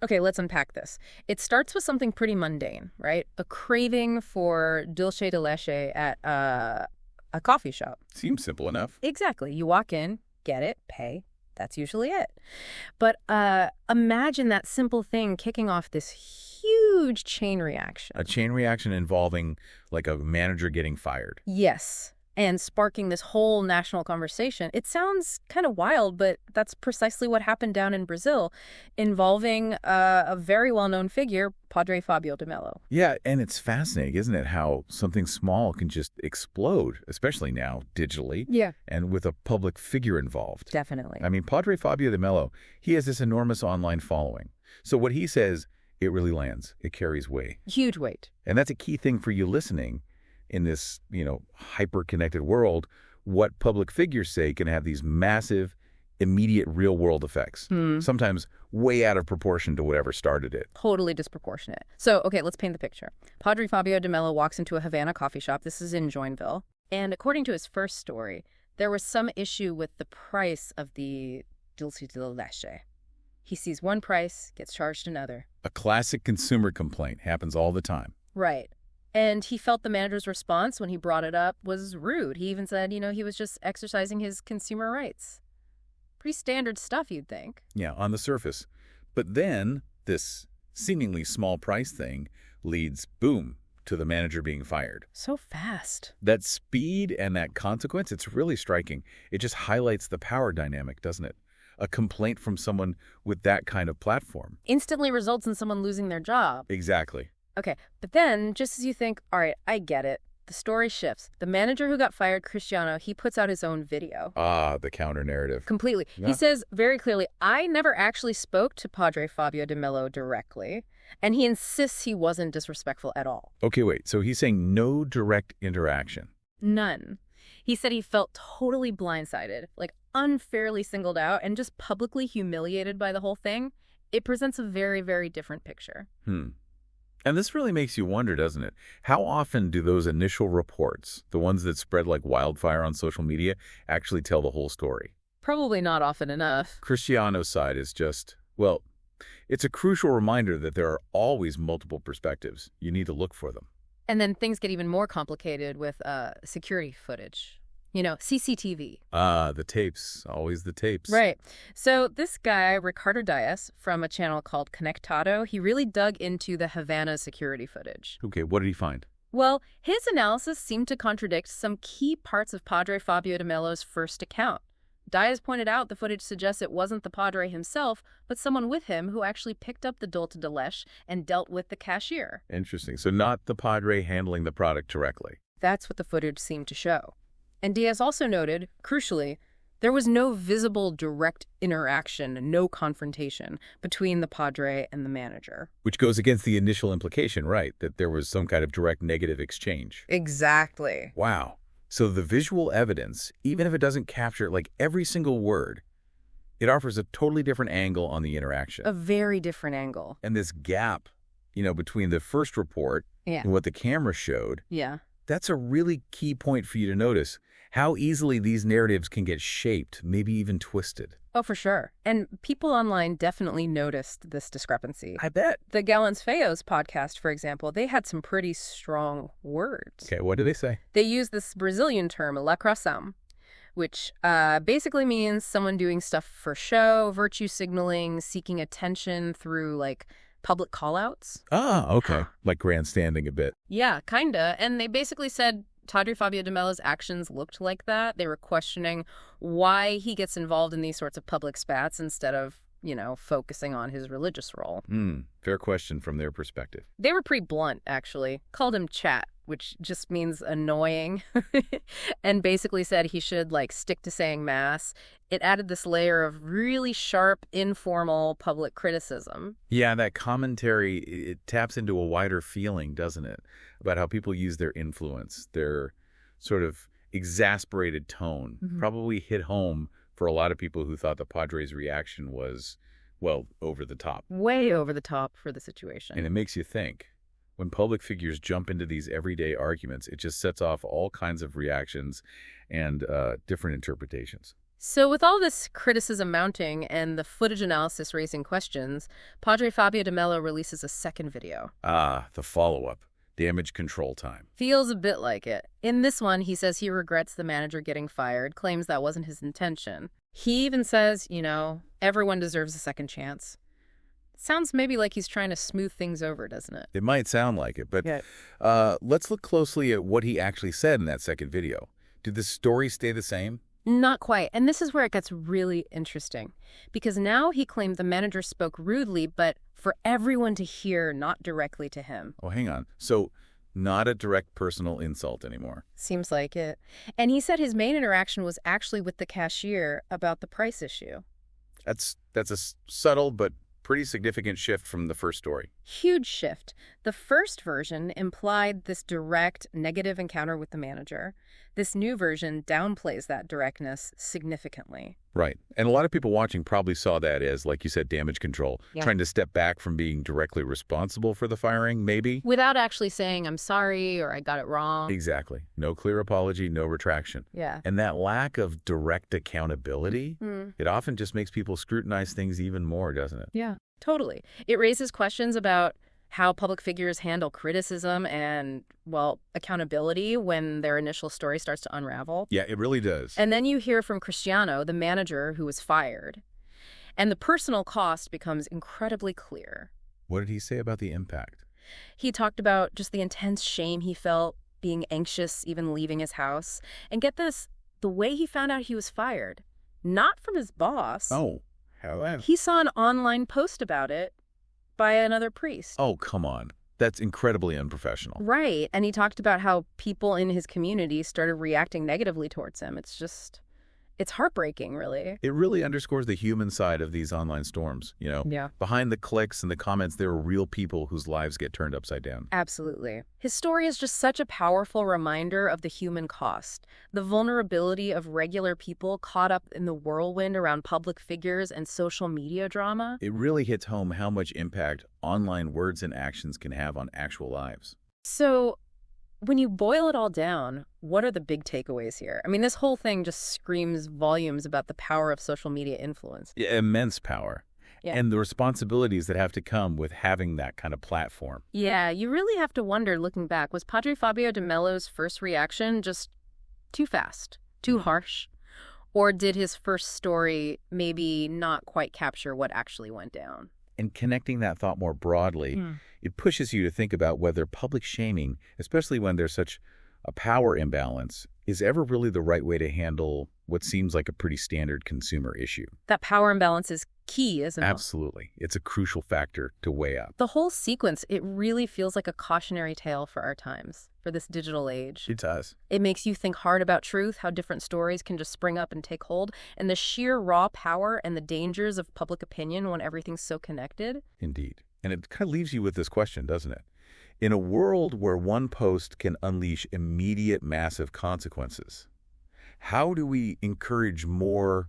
Okay, let's unpack this. It starts with something pretty mundane, right? A craving for dulce de leche at a coffee shop. Seems simple enough. Exactly. You walk in, get it, pay. That's usually it. But imagine that simple thing kicking off this huge chain reaction. A chain reaction involving like a manager getting fired. Yes. And sparking this whole national conversation. It sounds kind of wild, but that's precisely what happened down in Brazil, involving a very well-known figure, Padre Fabio de Mello. Yeah, and it's fascinating, isn't it, how something small can just explode, especially now, digitally, Yeah. and with a public figure involved. Definitely. I mean, Padre Fabio de Mello, he has this enormous online following. So what he says, it really lands. It carries weight. Huge weight. And that's a key thing for you listening in this, hyper-connected world. What public figures say can have these massive, immediate real-world effects, sometimes way out of proportion to whatever started it. Totally disproportionate. So, okay, let's paint the picture. Padre Fabio de Mello walks into a Havana coffee shop. This is in Joinville. And according to his first story, there was some issue with the price of the dulce de leche. He sees one price, gets charged another. A classic consumer complaint happens all the time. Right. And he felt the manager's response when he brought it up was rude. He even said, he was just exercising his consumer rights. Pretty standard stuff, you'd think. Yeah, on the surface. But then this seemingly small price thing leads, boom, to the manager being fired. So fast. That speed and that consequence, it's really striking. It just highlights the power dynamic, doesn't it? A complaint from someone with that kind of platform. Instantly results in someone losing their job. Exactly. Okay, but then, just as you think, all right, I get it, the story shifts. The manager who got fired, Cristiano, he puts out his own video. Ah, the counter-narrative. Completely. Yeah. He says very clearly, I never actually spoke to Padre Fabio de Mello directly, and he insists he wasn't disrespectful at all. Okay, wait, so he's saying no direct interaction. None. He said he felt totally blindsided, like unfairly singled out, and just publicly humiliated by the whole thing. It presents a very, very different picture. And this really makes you wonder, doesn't it? How often do those initial reports, the ones that spread like wildfire on social media, actually tell the whole story? Probably not often enough. Cristiano's side is just, well, it's a crucial reminder that there are always multiple perspectives. You need to look for them. And then things get even more complicated with security footage. CCTV. Ah, the tapes. Always the tapes. Right. So this guy, Ricardo Dias, from a channel called Conectado, he really dug into the Havana security footage. Okay, what did he find? Well, his analysis seemed to contradict some key parts of Padre Fabio de Mello's first account. Dias pointed out the footage suggests it wasn't the Padre himself, but someone with him who actually picked up the dulce de leche and dealt with the cashier. Interesting. So not the Padre handling the product directly. That's what the footage seemed to show. And Diaz also noted, crucially, there was no visible direct interaction, no confrontation between the Padre and the manager. Which goes against the initial implication, right? That there was some kind of direct negative exchange. Exactly. Wow. So the visual evidence, even if it doesn't capture like every single word, it offers a totally different angle on the interaction. A very different angle. And this gap, between the first report and what the camera showed, Yeah. that's a really key point for you to notice. How easily these narratives can get shaped, maybe even twisted. Oh, for sure. And people online definitely noticed this discrepancy. I bet. The Galans Feos podcast, for example, they had some pretty strong words. Okay, what do they say? They used this Brazilian term, lacração, which basically means someone doing stuff for show, virtue signaling, seeking attention through, public call-outs. Ah, okay. Like grandstanding a bit. Yeah, kinda. And they basically said Padre Fabio de Mello's actions looked like that. They were questioning why he gets involved in these sorts of public spats instead of, focusing on his religious role. Fair question from their perspective. They were pretty blunt, actually. Called him chat, which just means annoying, and basically said he should, stick to saying mass. It added this layer of really sharp, informal public criticism. Yeah, that commentary, it taps into a wider feeling, doesn't it? About how people use their influence, their sort of exasperated tone. Probably hit home for a lot of people who thought the Padre's reaction was, well, over the top. Way over the top for the situation. And it makes you think. When public figures jump into these everyday arguments, it just sets off all kinds of reactions and different interpretations. So with all this criticism mounting and the footage analysis raising questions, Padre Fabio de Mello releases a second video. Ah, the follow-up. Damage control time. Feels a bit like it. In this one, he says he regrets the manager getting fired, claims that wasn't his intention. He even says, everyone deserves a second chance. Sounds maybe like he's trying to smooth things over, doesn't it? It might sound like it, but let's look closely at what he actually said in that second video. Did the story stay the same? Not quite. And this is where it gets really interesting. Because now he claimed the manager spoke rudely, but for everyone to hear, not directly to him. Oh, hang on. So not a direct personal insult anymore. Seems like it. And he said his main interaction was actually with the cashier about the price issue. That's a subtle but pretty significant shift from the first story. Huge shift. The first version implied this direct negative encounter with the manager. This new version downplays that directness significantly. Right. And a lot of people watching probably saw that as, like you said, damage control, trying to step back from being directly responsible for the firing, maybe. Without actually saying, I'm sorry, or I got it wrong. Exactly. No clear apology, no retraction. Yeah. And that lack of direct accountability, it often just makes people scrutinize things even more, doesn't it? Yeah, totally. It raises questions about how public figures handle criticism and, accountability when their initial story starts to unravel. Yeah, it really does. And then you hear from Cristiano, the manager who was fired, and the personal cost becomes incredibly clear. What did he say about the impact? He talked about just the intense shame he felt, being anxious, even leaving his house. And get this, the way he found out he was fired, not from his boss. Oh, how? He saw an online post about it by another priest. Oh, come on. That's incredibly unprofessional. Right. And he talked about how people in his community started reacting negatively towards him. It's heartbreaking, really. It really underscores the human side of these online storms, Yeah. Behind the clicks and the comments, there are real people whose lives get turned upside down. Absolutely. His story is just such a powerful reminder of the human cost, the vulnerability of regular people caught up in the whirlwind around public figures and social media drama. It really hits home how much impact online words and actions can have on actual lives. So, when you boil it all down, what are the big takeaways here? I mean, this whole thing just screams volumes about the power of social media influence. Yeah, immense power. Yeah. And the responsibilities that have to come with having that kind of platform. Yeah, you really have to wonder, looking back, was Padre Fabio de Mello's first reaction just too fast, too harsh? Or did his first story maybe not quite capture what actually went down? And connecting that thought more broadly, it pushes you to think about whether public shaming, especially when there's such a power imbalance, is ever really the right way to handle what seems like a pretty standard consumer issue. That power imbalance is key, isn't it? Absolutely. It's a crucial factor to weigh up. The whole sequence, it really feels like a cautionary tale for our times, for this digital age. It does. It makes you think hard about truth, how different stories can just spring up and take hold, and the sheer raw power and the dangers of public opinion when everything's so connected. Indeed. And it kind of leaves you with this question, doesn't it? In a world where one post can unleash immediate massive consequences, how do we encourage more,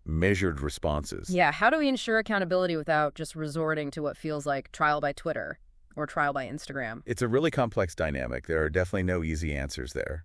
measured responses? Yeah, how do we ensure accountability without just resorting to what feels like trial by Twitter or trial by Instagram? It's a really complex dynamic. There are definitely no easy answers there.